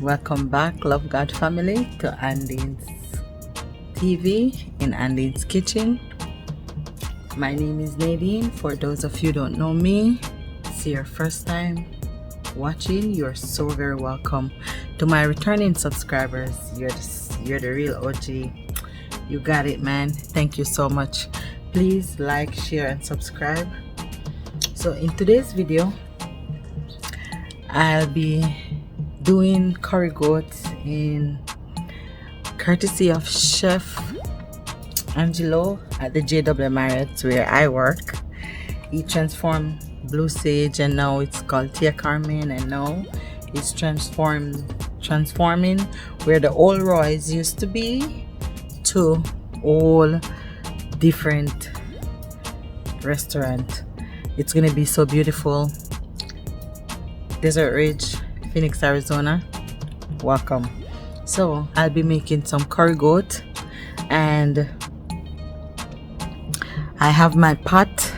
Welcome back, Love God family, to Andine's TV in Andine's Kitchen. My name is Nadine. For those of you who don't know me, it's your first time watching, you're so very welcome. To my returning subscribers, you're the real OG. You got it, man. Thank you so much. Please like, share, and subscribe. So in today's video, I'll be doing curry goat in courtesy of Chef Angelo at the JW Marriott where I work. He transformed Blue Sage and now it's called Tia Carmen, and now it's transforming where the old Roy's used to be to all different restaurant. It's gonna be so beautiful. Desert Ridge, Phoenix, Arizona. Welcome. So I'll be making some curry goat, and I have my pot.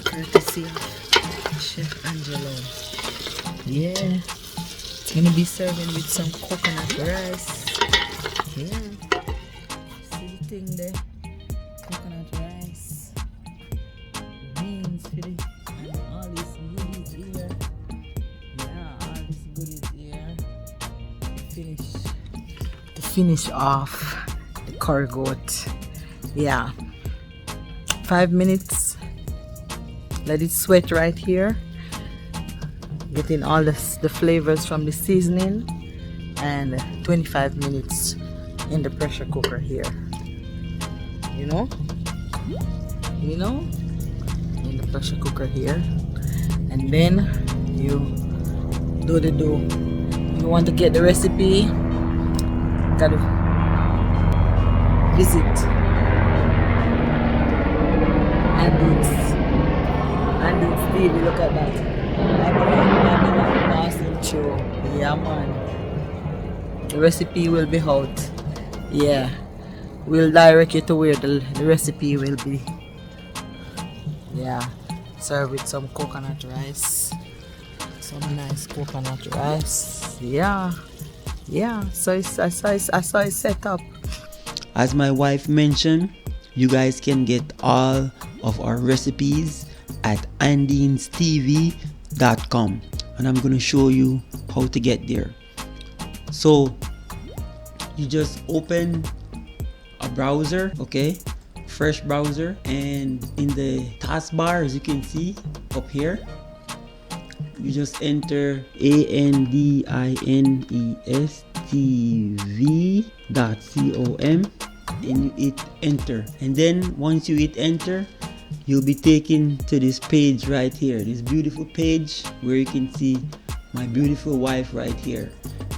Courtesy of Chef Angelo. Yeah, it's gonna be serving with some coconut rice. Yeah, see the thing there? Coconut rice, beans for the, and all these goodies here. Yeah, all these goodies here. To finish off the curry goat. Yeah, 5 minutes. Let it sweat right here, getting all the flavors from the seasoning, and 25 minutes in the pressure cooker here. You know, in the pressure cooker here, and then you do the dough. If you want to get the recipe, gotta visit Andine's TV. Look at that. Babylon passing through. Yeah, man. The recipe will be out. Yeah. We'll direct you to where the recipe will be. Yeah. Serve with some coconut rice. Some nice coconut rice. Yeah. Yeah. So I saw it set up. As my wife mentioned, you guys can get all of our recipes at andinstv.com, and I'm going to show you how to get there. So you just open a browser, okay, fresh browser, and in the taskbar, as you can see up here, you just enter andinstv.com and you hit enter, and then once you hit enter, you'll be taken to this page right here, this beautiful page where you can see my beautiful wife right here.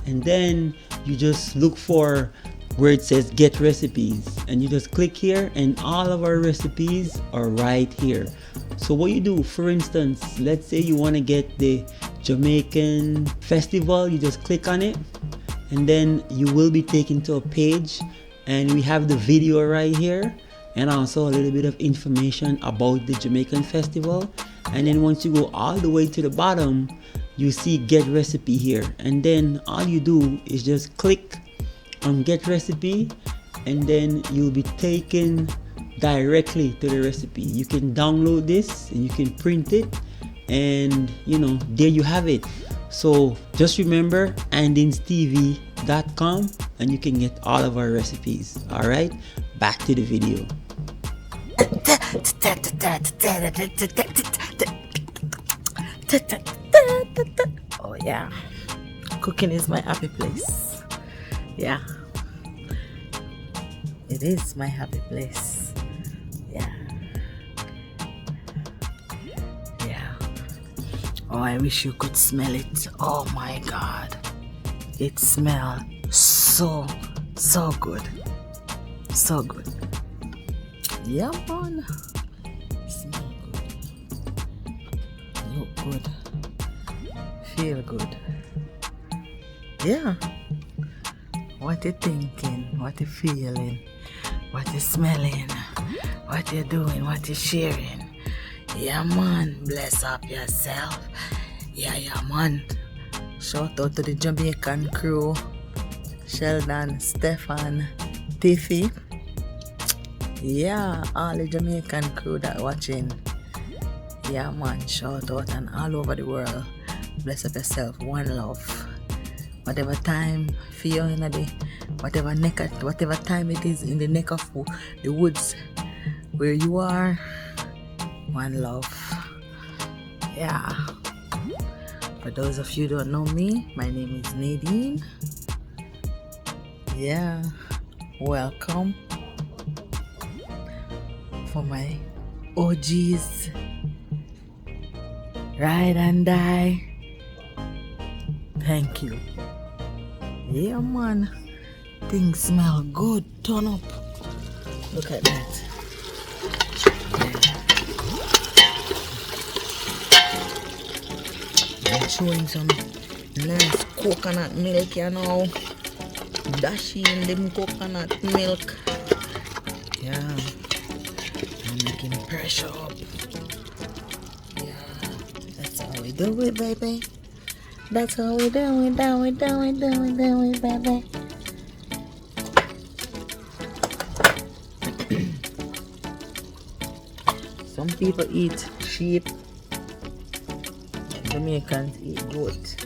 And then you just look for where it says get recipes, and you just click here, and all of our recipes are right here. So what you do, for instance, let's say you want to get the Jamaican festival, you just click on it, and then you will be taken to a page, and we have the video right here, and also a little bit of information about the Jamaican festival. And then once you go all the way to the bottom, you see get recipe here, and then all you do is just click on get recipe, and then you'll be taken directly to the recipe. You can download this and you can print it, And there you have it. So just remember andinstv.com and you can get all of our recipes. All right, back to the video. Oh yeah, cooking is my happy place. Yeah, it is my happy place. Yeah. Oh, I wish you could smell it. Oh my God, it smells so good, so good. Yeah, man. Smell good, look good, feel good. Yeah. What you thinking? What you feeling? What you smelling? What you doing? What you sharing? Yeah, man. Bless up yourself. Yeah, man. Shout out to the Jamaican crew. Sheldon, Stefan, Tiffy. Yeah, all the Jamaican crew that watching. Yeah, man. Shout out and all over the world. Bless up yourself. One love. Whatever time for you in the whatever time it is in the neck of the woods where you are, one love. Yeah. For those of you who don't know me, my name is Nadine. Yeah. Welcome. For my OGs, ride and die. Thank you. Yeah, man. Things smell good. Turn up. Look at that. I'm showing some nice coconut milk, Dashing them coconut milk. Yeah. I'm making pressure up. Yeah. That's how we do it, baby. That's how we do it, baby. Some people eat sheep. Jamaicans eat goat.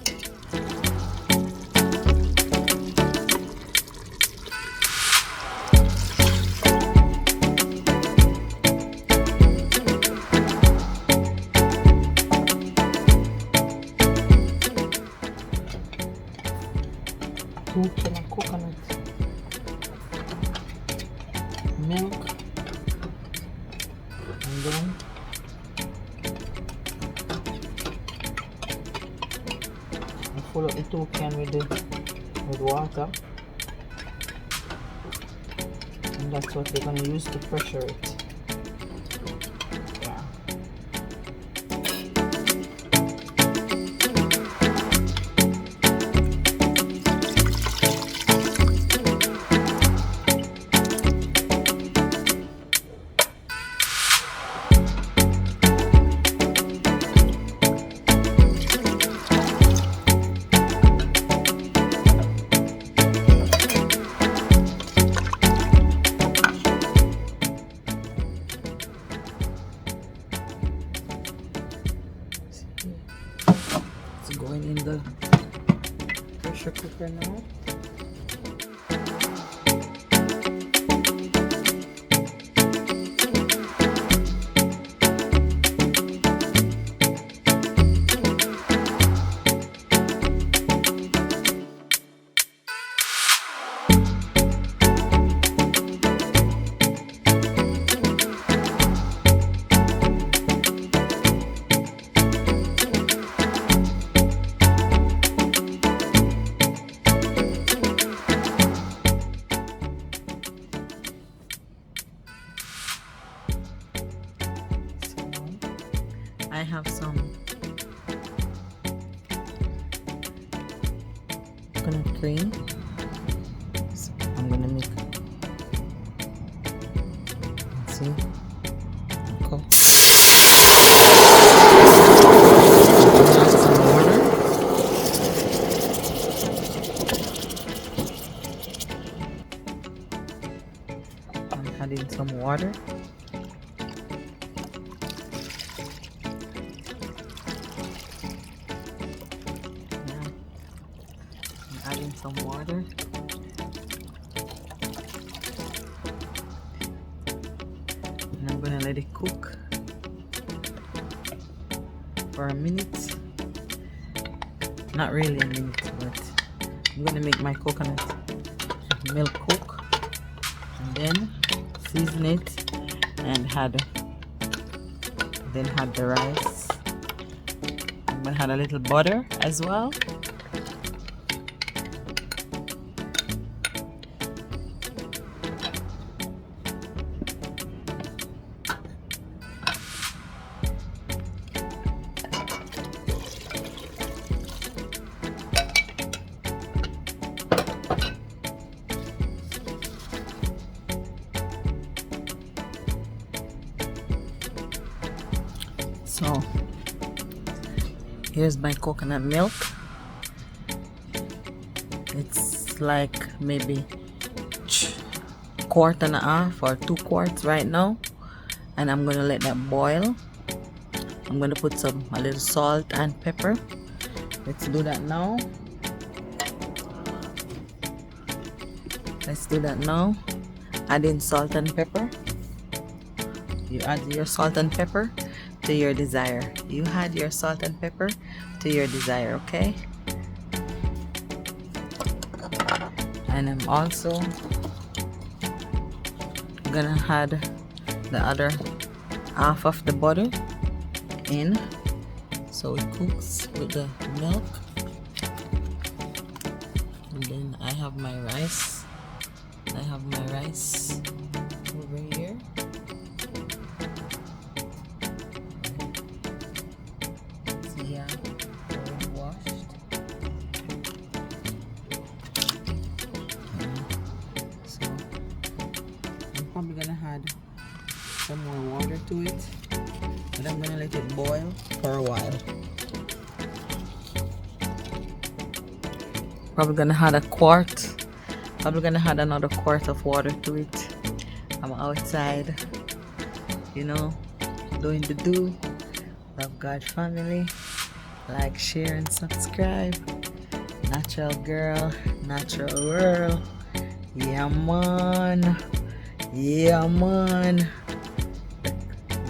Cooking a coconut milk, and then I fill up the 2 cans with water, and that's what they're gonna use to pressure it. Yeah. It's going in the pressure cooker now. I have some coconut cream. So I'm gonna make, let's see, a cup. Add some water. I'm adding some water. Add in some water. And I'm gonna let it cook for a minute. Not really a minute, but I'm gonna make my coconut milk cook and then season it and then add the rice. I'm gonna add a little butter as well. So here's my coconut milk. It's like maybe a quart and a half or 2 quarts right now, and I'm gonna let that boil. I'm gonna put a little salt and pepper. Let's do that now. Add in salt and pepper. You add your salt and pepper to your desire. You add your salt and pepper to your desire, okay? And I'm also gonna add the other half of the butter in so it cooks with the milk. And then I have my rice. Over here. See, yeah, already washed. So I'm probably gonna add some more water to it, but I'm gonna let it boil for a while. Probably gonna add another quart of water to it. I'm outside, doing the do. Love God family. Like, share, and subscribe. Natural girl, natural world. Yeah, man.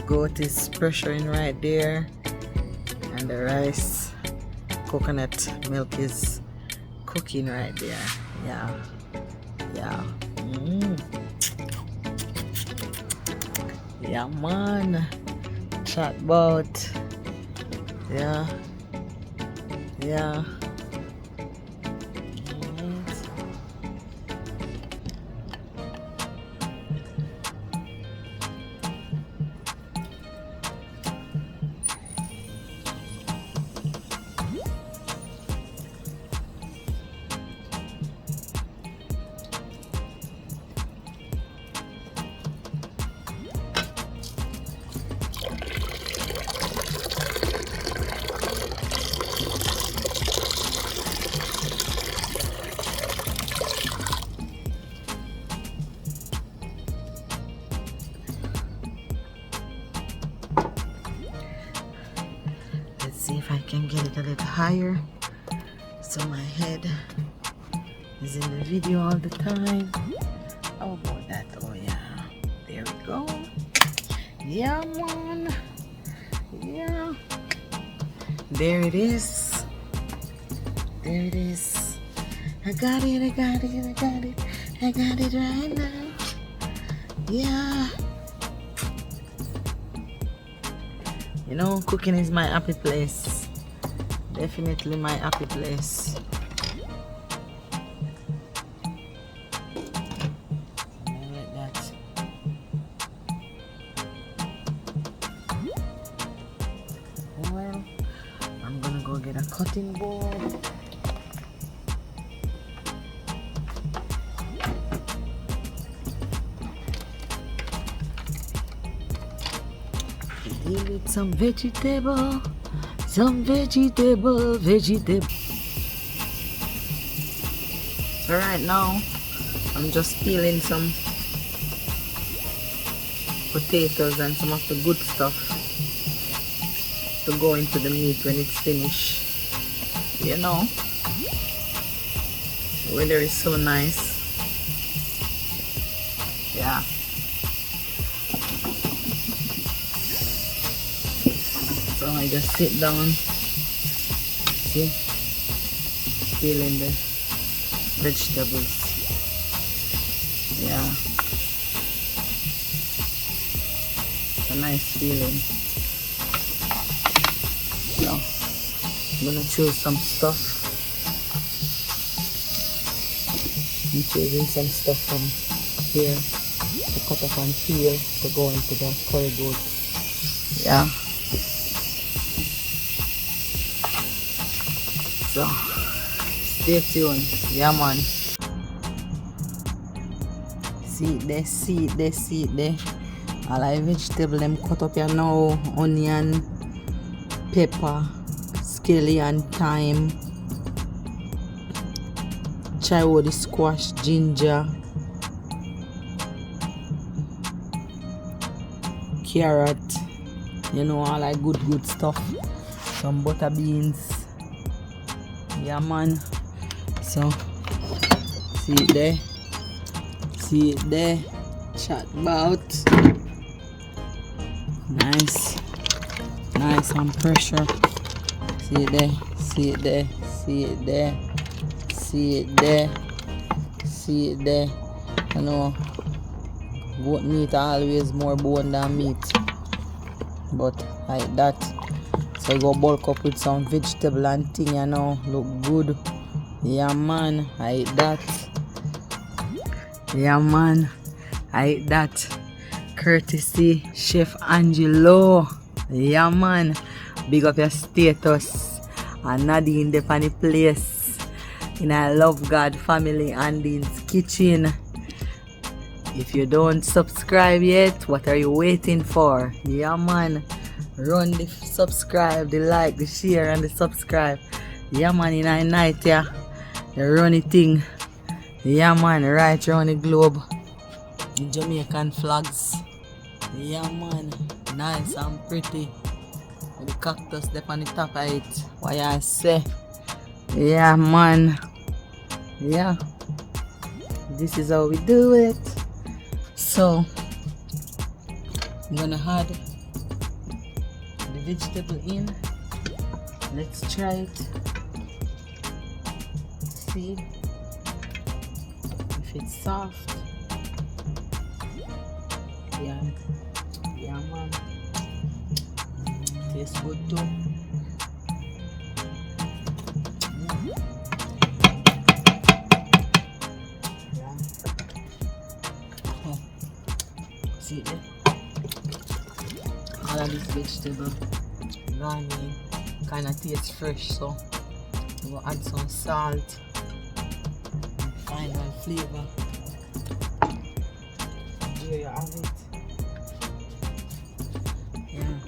Goat is pressuring right there, and the rice, coconut milk is cooking right there. Yeah. Yeah, man. Chat about. Yeah. See if I can get it a little higher so my head is in the video all the time. How about that? Oh yeah, there we go. Yeah, man. Yeah, there it is. I got it right now. Yeah. Cooking is my happy place. Definitely my happy place. Like that. Well, I'm gonna go get a cutting board. Deal with some vegetable. So right now, I'm just peeling some potatoes and some of the good stuff to go into the meat when it's finished. Weather is so nice. Yeah. So I just sit down. See? Peeling the vegetables. Yeah. It's a nice feeling. So I'm gonna choose some stuff. I'm choosing some stuff from here to cut up and peel to go into the curry goat. Yeah. So stay tuned. Yeah, man. See it there, see it there, see it there. All the vegetable them cut up here now. Onion, pepper, scallion, thyme, chaiwood, squash, ginger, carrot, you know, all that good stuff. Some butter beans. Yeah, man. So see it there, see it there. Chat about. Nice and pressure. See it there, see it there, see it there, see it there, see it there. You know, goat meat always more bone than meat, but like that. So you go bulk up with some vegetable and thing, you know, look good. Yeah, man, like that. Yeah, man, like that. Courtesy Chef Angelo. Yeah, man, big up your status. And Nadine the funny place in I Love God family Andine's kitchen. If you don't subscribe yet, what are you waiting for? Yeah, man, run the subscribe, the like, the share and the subscribe. Yeah, man, in a night, yeah, the runny thing. Yeah, man, right around the globe. The Jamaican flags. Yeah, man, nice and pretty. With the cactus up on the top of it. What I say? Yeah, man. Yeah, this is how we do it. So I'm gonna add the vegetable in. Let's try it. See if it's soft. Yeah, yeah, man. Tastes good too. Yeah. Oh. See it there? All of this vegetable garnish kind of tastes fresh, so we'll add some salt and final flavor. There you have it. Yeah.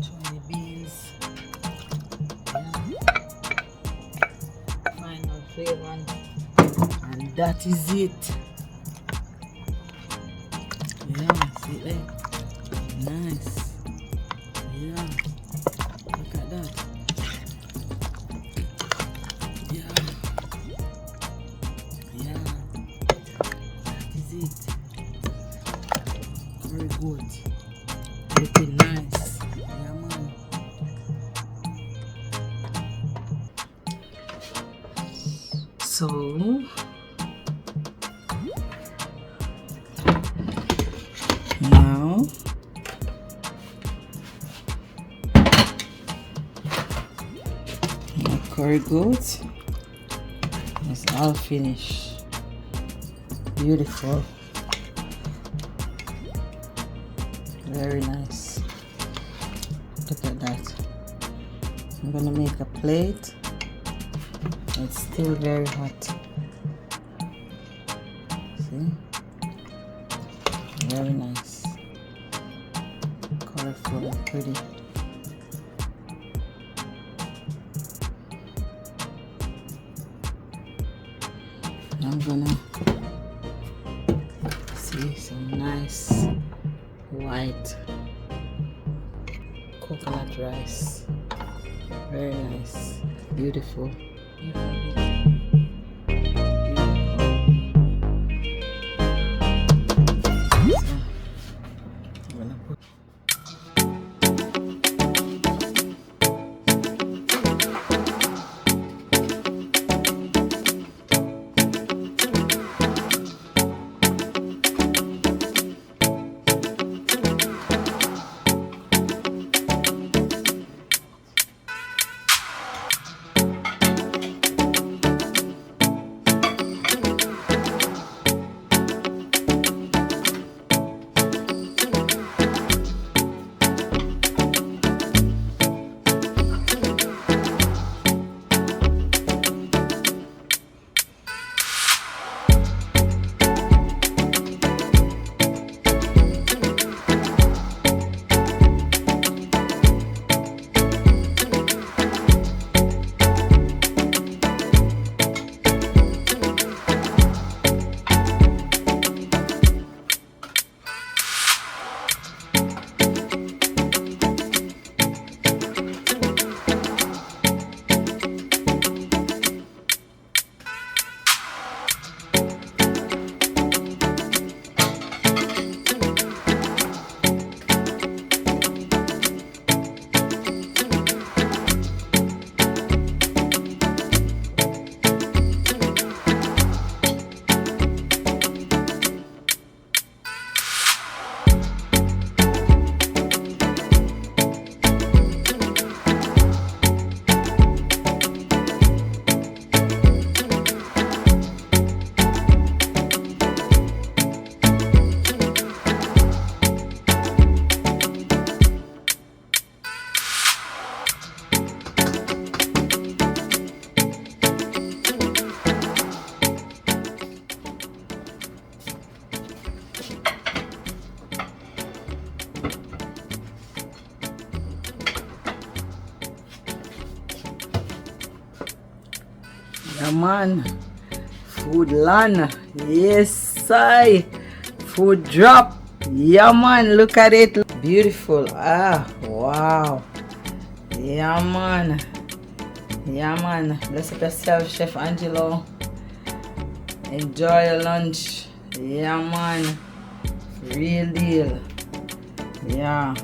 Try beans. Yeah. Final flavor. And that is it. Yeah, see it there? Nice. Yeah. Look at that. Yeah. Yeah. That is it. Very good. Looking nice. Yeah, man. So now my curry goat is all finished. Beautiful. Very nice. Look at that. I'm gonna make a plate. It's still very hot. See? Very nice. Colorful and pretty. I'm gonna see some nice white coconut rice. Very nice. Beautiful. Beautiful. Yeah, man. Food land. Yes, I. Food drop. Yeah, man. Look at it. Beautiful. Ah, wow. Yeah, man. Yeah, man. Bless up yourself, Chef Angelo. Enjoy your lunch. Yeah, man. Real deal. Yeah.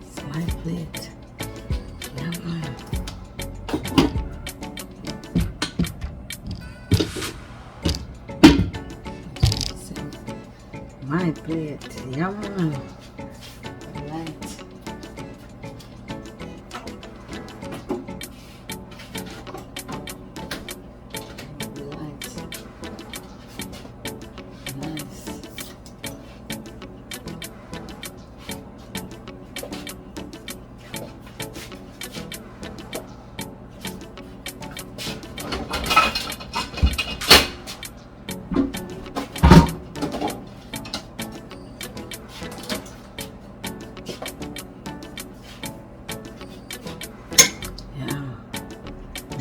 It's my plate. Yeah, man. My plate. Yeah, man. Right.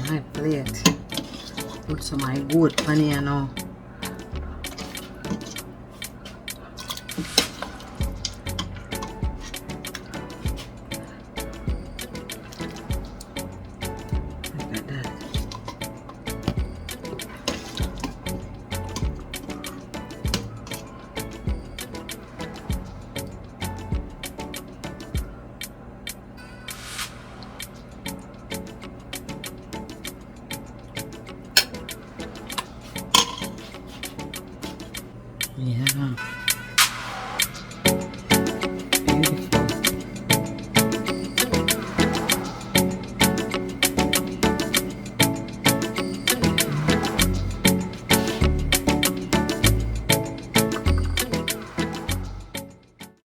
My plate. Put some my goat pan here now.